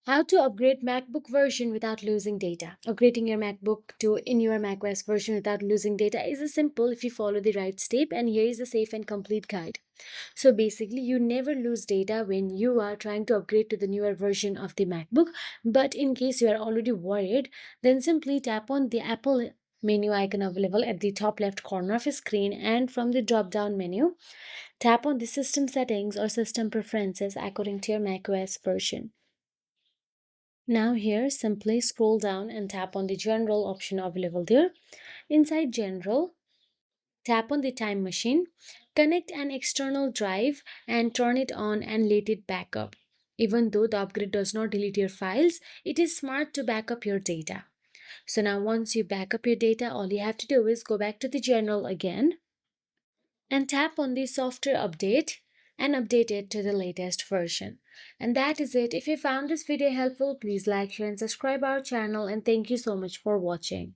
How to upgrade MacBook version without losing data. Upgrading your MacBook to in your macOS version without losing data is a simple if you follow the right step, and here is a safe and complete guide. So basically, you never lose data when you are trying to upgrade to the newer version of the MacBook. But in case you are already worried, then simply tap on the Apple menu icon available at the top left corner of your screen, and from the drop down menu, tap on the system settings or system preferences according to your macOS version. Now here, simply scroll down and tap on the general option available there. Inside general, tap on the time machine, connect an external drive and turn it on and let it back up. Even though the upgrade does not delete your files, it is smart to back up your data. So now once you back up your data, all you have to do is go back to the general again and tap on the software update and update it to the latest version. And that is it. If you found this video helpful, please like, share and subscribe our channel, and thank you so much for watching.